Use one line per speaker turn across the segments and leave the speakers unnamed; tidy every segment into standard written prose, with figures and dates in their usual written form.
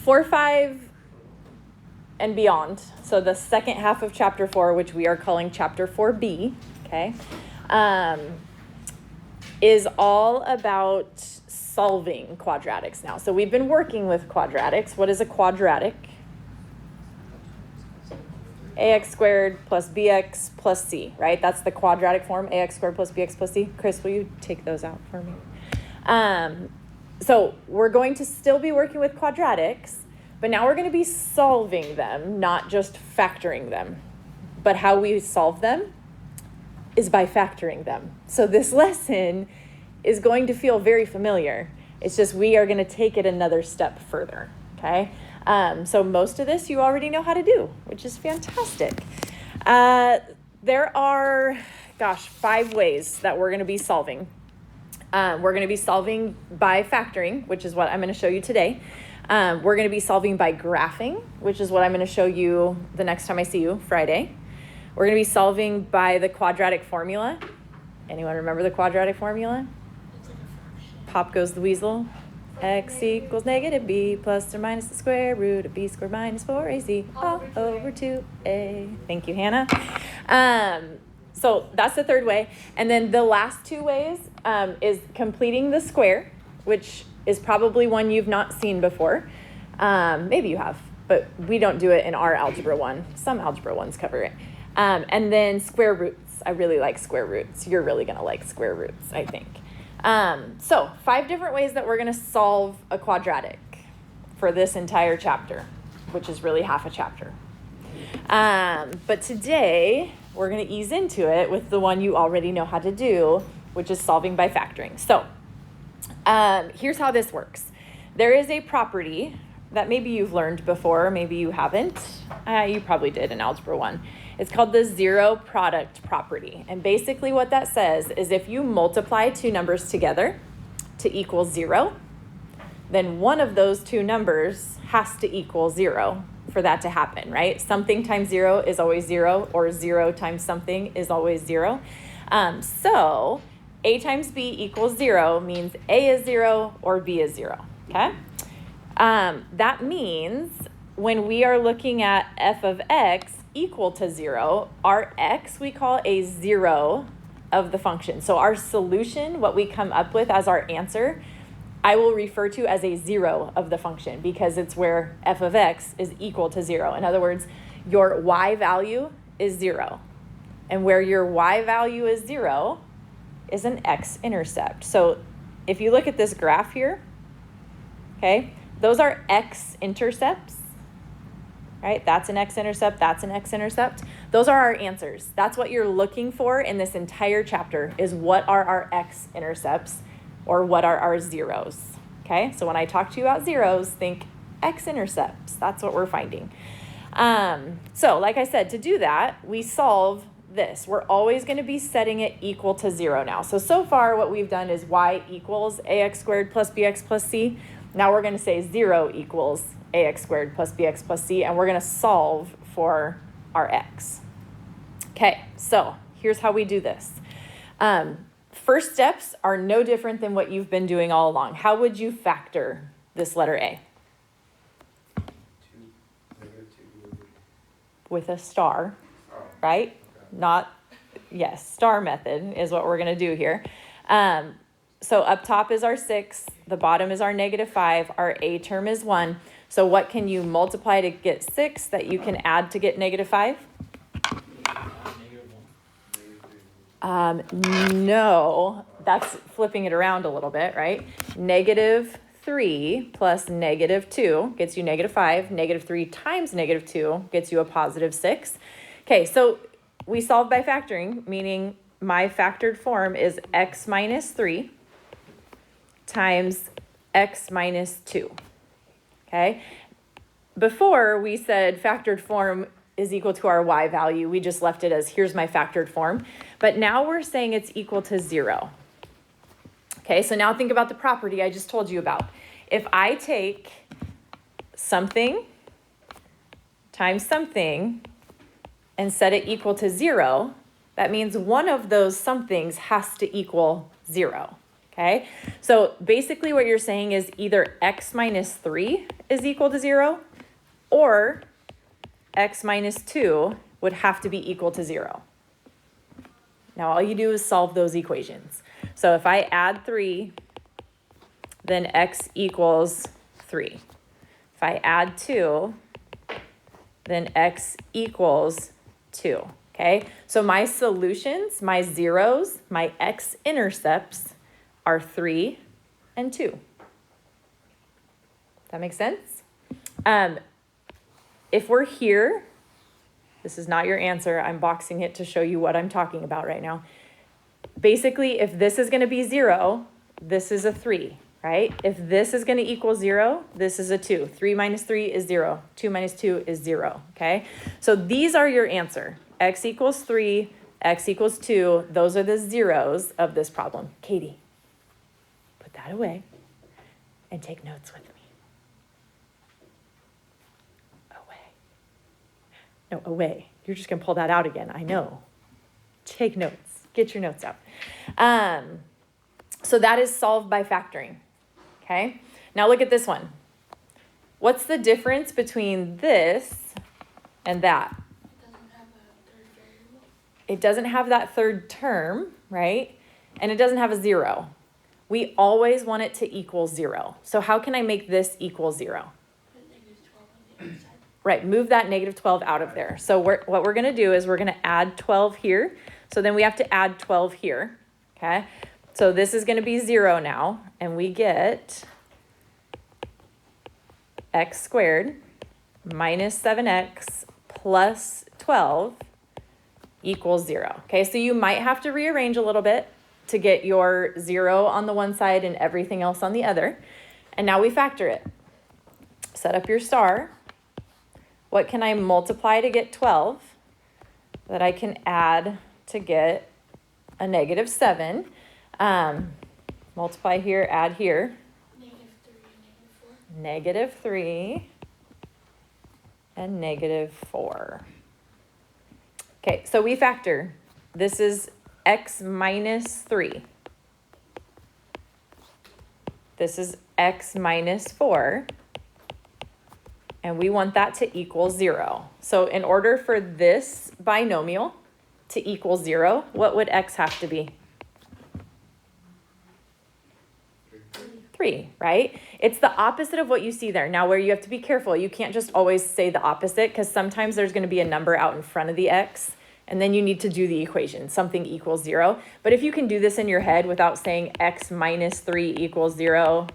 4, 5, and beyond, so the second half of chapter 4, which we are calling chapter 4b, okay, is all about solving quadratics now. So we've been working with quadratics. What is a quadratic? Ax squared plus bx plus c, right? That's the quadratic form, ax squared plus bx plus c. Chris, will you take those out for me? So we're going to still be working with quadratics, but now we're going to be solving them, not just factoring them. But how we solve them is by factoring them. So this lesson is going to feel very familiar. It's just we are going to take it another step further, okay? So most of this you already know how to do, which is fantastic. There are, 5 ways that we're going to be solving. We're going to be solving by factoring, which is what I'm going to show you today. We're going to be solving by graphing, which is what I'm going to show you the next time I see you, Friday. We're going to be solving by the quadratic formula. Anyone remember the quadratic formula? Pop goes the weasel. X equals negative b plus or minus the square root of b squared minus 4ac all over 2a. Thank you, Hannah. So that's the third way. And then the last 2 ways is completing the square, which is probably one you've not seen before. Maybe you have, but we don't do it in our Algebra 1. Some Algebra 1s cover it. And then square roots. I really like square roots. You're really going to like square roots, I think. So 5 different ways that we're going to solve a quadratic for this entire chapter, which is really half a chapter. But today we're going to ease into it with the one you already know how to do, which is solving by factoring. So here's how this works. There is a property that maybe you've learned before, maybe you haven't. You probably did in Algebra 1. It's called the zero product property. And basically what that says is if you multiply 2 numbers together to equal 0, then one of those 2 numbers has to equal 0 for that to happen, right? Something times 0 is always 0, or 0 times something is always 0. So a times b equals 0 means a is 0 or b is 0, okay? That means when we are looking at f of x equal to 0, our x we call a 0 of the function. So our solution, what we come up with as our answer, I will refer to as a 0 of the function because it's where f of x is equal to 0. In other words, your y value is 0. And where your y value is 0 is an x-intercept. So if you look at this graph here, okay, those are x-intercepts. Right? That's an x-intercept, that's an x-intercept. Those are our answers. That's what you're looking for in this entire chapter is what are our x-intercepts or what are our zeros. Okay? So when I talk to you about zeros, think x-intercepts. That's what we're finding. So like I said, to do that, we solve this. We're always going to be setting it equal to 0 now. So far what we've done is y equals ax squared plus bx plus c. Now we're going to say 0 equals ax squared plus bx plus c, and we're going to solve for our x. Okay, so here's how we do this. First steps are no different than what you've been doing all along. How would you factor this letter A? With a star, right? Not, yes, star method is what we're going to do here. So up top is our 6, the bottom is our -5, our a term is 1. So what can you multiply to get 6 that you can add to get -5? No, that's flipping it around a little bit, right? -3 plus -2 gets you -5. -3 times -2 gets you a +6. Okay, so we solve by factoring, meaning my factored form is x minus 3 times x minus 2. Okay? Before we said factored form is equal to our y value. We just left it as here's my factored form. But now we're saying it's equal to 0. Okay, so now think about the property I just told you about. If I take something times something and set it equal to 0, that means one of those somethings has to equal 0. okay? So basically what you're saying is either x minus 3 is equal to 0, or x minus 2 would have to be equal to 0. Now all you do is solve those equations. So if I add 3, then x equals 3. If I add 2, then x equals 2, okay? So my solutions, my zeros, my x-intercepts are 3 and 2. That makes sense? If we're here, this is not your answer. I'm boxing it to show you what I'm talking about right now. Basically, if this is going to be 0, this is a 3, right? If this is going to equal 0, this is a 2. 3 minus 3 is 0. 2 minus 2 is 0, okay? So these are your answer. X equals 3, x equals 2. Those are the zeros of this problem. Katie, put that away and take notes with me. No, away. You're just going to pull that out again. I know. Take notes. Get your notes out. So that is solved by factoring. Okay? Now look at this one. What's the difference between this and that? It doesn't have that third term, right? And it doesn't have a 0. We always want it to equal 0. So how can I make this equal 0? Right, move that negative 12 out of there. So what we're going to do is we're going to add 12 here. So then we have to add 12 here, okay? So this is going to be 0 now, and we get x squared minus 7x plus 12 equals 0. Okay, so you might have to rearrange a little bit to get your 0 on the one side and everything else on the other. And now we factor it. Set up your star. What can I multiply to get 12 that I can add to get a negative 7? Multiply here, add here. Negative 3 and negative 4. Okay, so we factor. This is x minus 3. This is x minus 4. And we want that to equal 0. So in order for this binomial to equal 0, what would x have to be? 3, right? It's the opposite of what you see there. Now where you have to be careful, you can't just always say the opposite, because sometimes there's going to be a number out in front of the x, and then you need to do the equation, something equals 0. But if you can do this in your head without saying x minus 3 equals 0,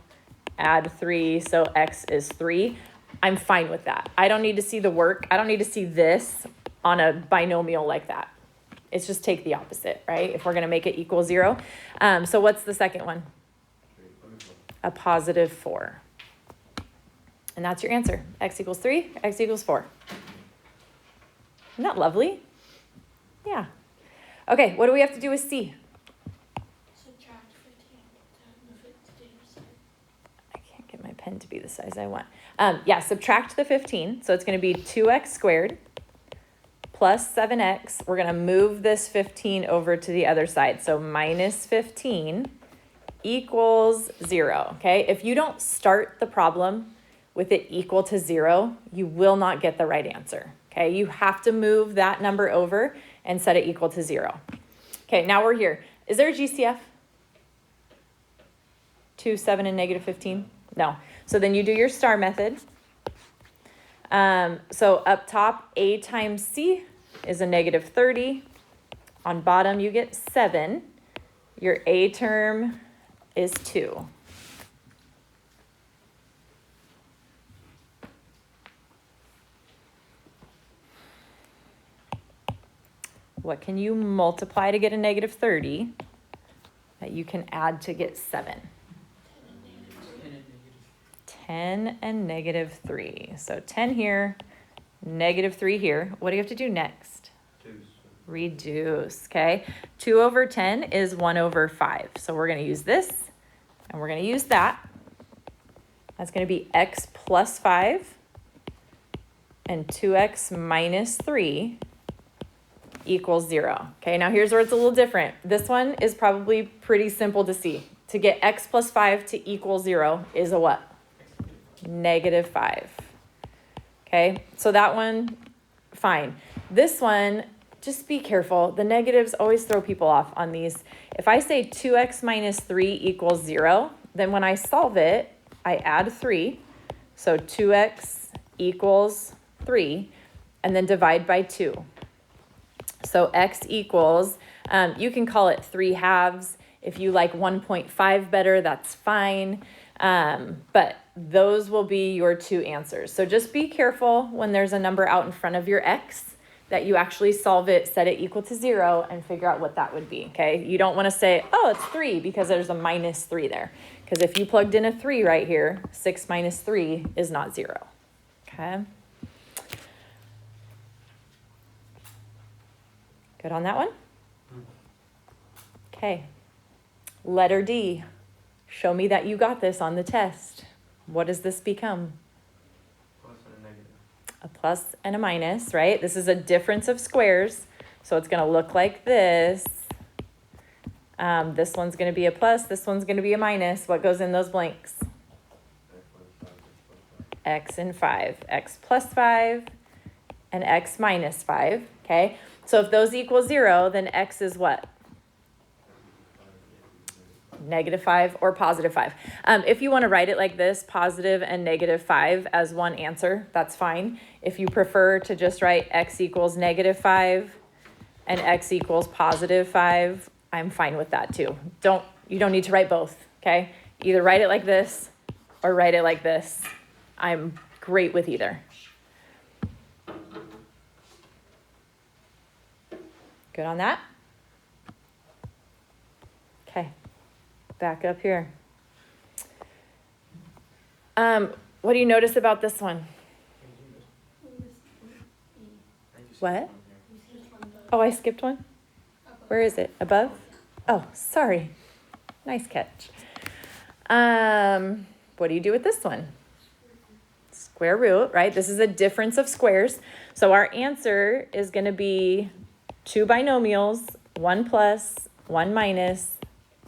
add 3, so x is 3, I'm fine with that. I don't need to see the work. I don't need to see this on a binomial like that. It's just take the opposite, right? If we're going to make it equal 0. So what's the second one? A positive 4. And that's your answer. X equals 3, x equals 4. Isn't that lovely? Yeah. Okay, what do we have to do with C?
Subtract 15 to move it to the other side.
I can't get my pen to be the size I want. Yeah, subtract the 15. So it's going to be 2x squared plus 7x. We're going to move this 15 over to the other side. So minus 15 equals 0. Okay, if you don't start the problem with it equal to 0, you will not get the right answer. Okay, you have to move that number over and set it equal to 0. Okay, now we're here. Is there a GCF? 2, 7, and negative 15? No. So then you do your star method. So up top, a times c is a negative 30. On bottom, you get 7. Your a term is 2. What can you multiply to get a negative 30 that you can add to get 7? 10 and negative 3. So 10 here, negative 3 here. What do you have to do next? Reduce, okay? 2 over 10 is 1 over 5. So we're going to use this, and we're going to use that. That's going to be x plus 5 and 2x minus 3 equals 0. Okay, now here's where it's a little different. This one is probably pretty simple to see. to get x plus 5 to equal 0 is a what? Negative 5. Okay, so that one, fine. This one, just be careful. The negatives always throw people off on these. If I say 2x minus 3 equals 0, then when I solve it, I add 3. So 2x equals 3, and then divide by 2. So x equals, you can call it 3/2. If you like 1.5 better, that's fine. But those will be your two answers. So just be careful when there's a number out in front of your x that you actually solve it, set it equal to 0, and figure out what that would be, okay? You don't want to say, oh, it's 3 because there's a minus 3 there. Because if you plugged in a 3 right here, 6 minus 3 is not 0, okay? Good on that one? Okay. Letter D. Show me that you got this on the test. What does this become?
Plus and a negative.
A plus and a minus, right? This is a difference of squares. So it's going to look like this. This one's going to be a plus. This one's going to be a minus. What goes in those blanks? X and 5. X plus 5 and x minus 5. Okay. So if those equal 0, then x is what? Negative 5 or positive 5. If you want to write it like this, positive and negative 5 as one answer, that's fine. If you prefer to just write x equals negative 5 and x equals positive 5, I'm fine with that too. You don't need to write both, okay? Either write it like this or write it like this. I'm great with either. Good on that? Okay. Back up here. What do you notice about this one? What? Oh, I skipped one? Where is it? Above? Oh, sorry. Nice catch. What do you do with this one? Square root, right? This is a difference of squares. So our answer is going to be 2 binomials, 1 plus, 1 minus,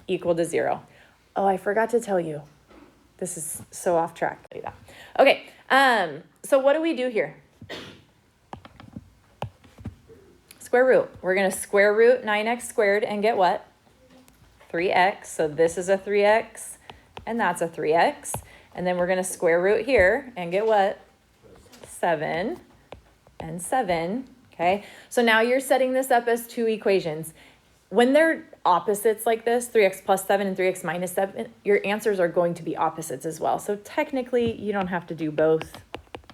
equal to 0. Oh, I forgot to tell you. This is so off track. Okay, so what do we do here? Square root. We're going to square root 9x squared and get what? 3x. So this is a 3x, and that's a 3x. And then we're going to square root here and get what? 7 and 7. Okay, so now you're setting this up as two equations. When they're opposites like this, 3x plus 7 and 3x minus 7, your answers are going to be opposites as well. So technically, you don't have to do both,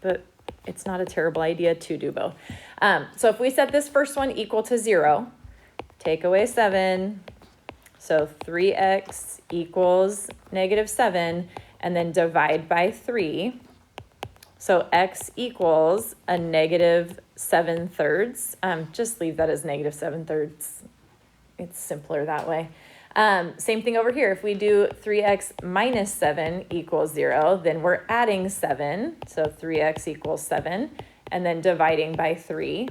but it's not a terrible idea to do both. So if we set this first one equal to 0, take away 7, so 3x equals negative 7, and then divide by 3. So x equals a negative 7/3. Just leave that as negative 7/3. It's simpler that way. Same thing over here. If we do 3x minus 7 equals 0, then we're adding 7. So 3x equals 7, and then dividing by 3.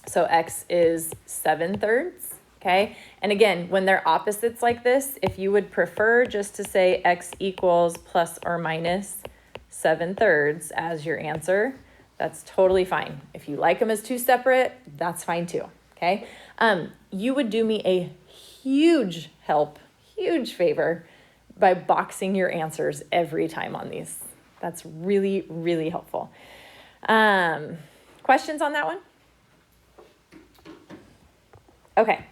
So x is 7/3. Okay. And again, when they're opposites like this, if you would prefer just to say x equals plus or minus 7/3 as your answer, that's totally fine. If you like them as two separate, that's fine too. Okay. You would do me a huge favor by boxing your answers every time on these. That's really, really helpful. Questions on that one? Okay.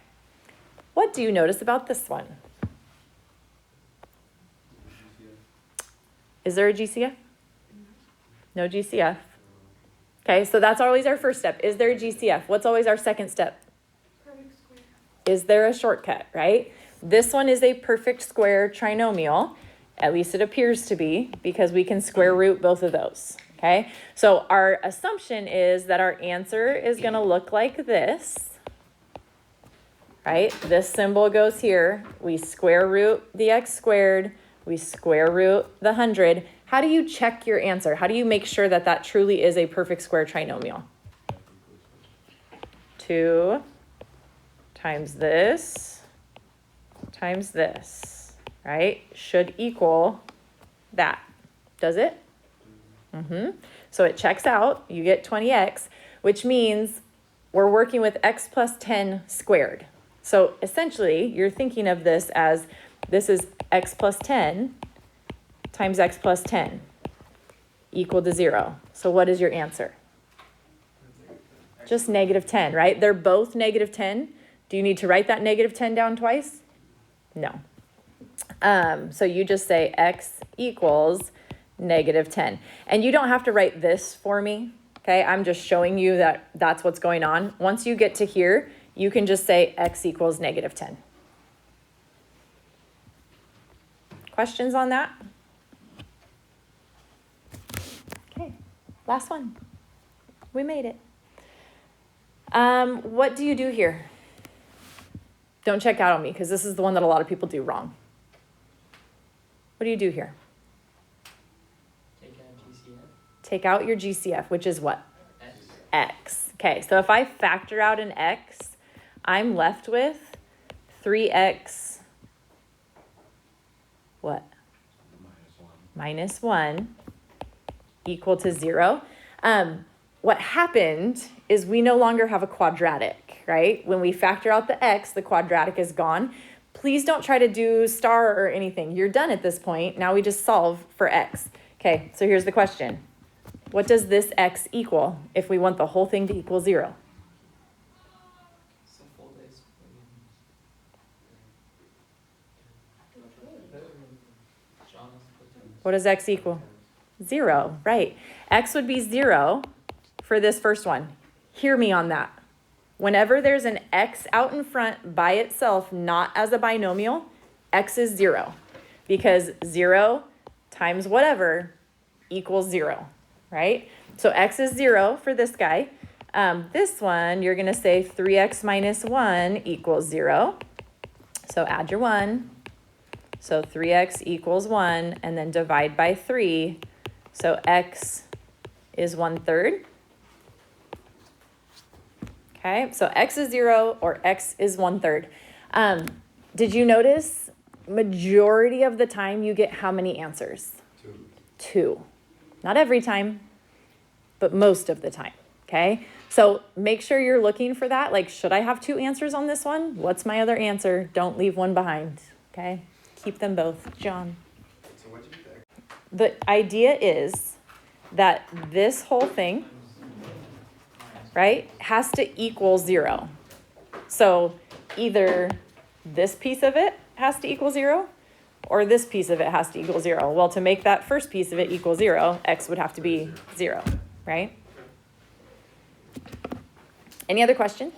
What do you notice about this one? Is there a GCF? No GCF. Okay, so that's always our first step. Is there a GCF? What's always our second step?
Perfect square.
Is there a shortcut, right? This one is a perfect square trinomial. At least it appears to be, because we can square root both of those. Okay, so our assumption is that our answer is going to look like this. Right? This symbol goes here. We square root the x squared. We square root the 100. How do you check your answer? How do you make sure that that truly is a perfect square trinomial? 2 times this times this. right, should equal that. Does it? So it checks out. You get 20x, which means we're working with x plus 10 squared. So essentially, you're thinking of this as this is x plus 10 times x plus 10 equal to 0. So what is your answer? Just negative 10, right? They're both negative 10. Do you need to write that negative 10 down twice? No. So you just say x equals negative 10. And you don't have to write this for me, okay? I'm just showing you that that's what's going on. Once you get to here, you can just say x equals negative 10. Questions on that? Okay, last one. We made it. What do you do here? Don't check out on me because this is the one that a lot of people do wrong. What do you do here?
Take out GCF.
Take out your GCF, which is what?
X.
X. Okay, so if I factor out an x, I'm left with 3x, what? Minus 1 equal to 0. What happened is we no longer have a quadratic, right? When we factor out the x, the quadratic is gone. Please don't try to do star or anything. You're done at this point. Now we just solve for x. Okay, so here's the question. What does this x equal if we want the whole thing to equal 0?
It's a full day's.
What does x equal? 0, right. X would be 0 for this first one. Hear me on that. Whenever there's an x out in front by itself, not as a binomial, x is 0. Because 0 times whatever equals 0, right? So x is 0 for this guy. This one, you're going to say 3x minus 1 equals 0. So add your 1. So 3x equals 1, and then divide by 3. So x is 1/3. Okay, so x is 0 or x is 1/3. Did you notice majority of the time you get how many answers? 2. Not every time, but most of the time, okay? So make sure you're looking for that. Like, should I have 2 answers on this one? What's my other answer? Don't leave one behind, okay? Keep them both. John.
So what'd you pick?
The idea is that this whole thing, right, has to equal 0. So either this piece of it has to equal 0 or this piece of it has to equal 0. Well, to make that first piece of it equal 0, x would have to be 0, right? Any other questions?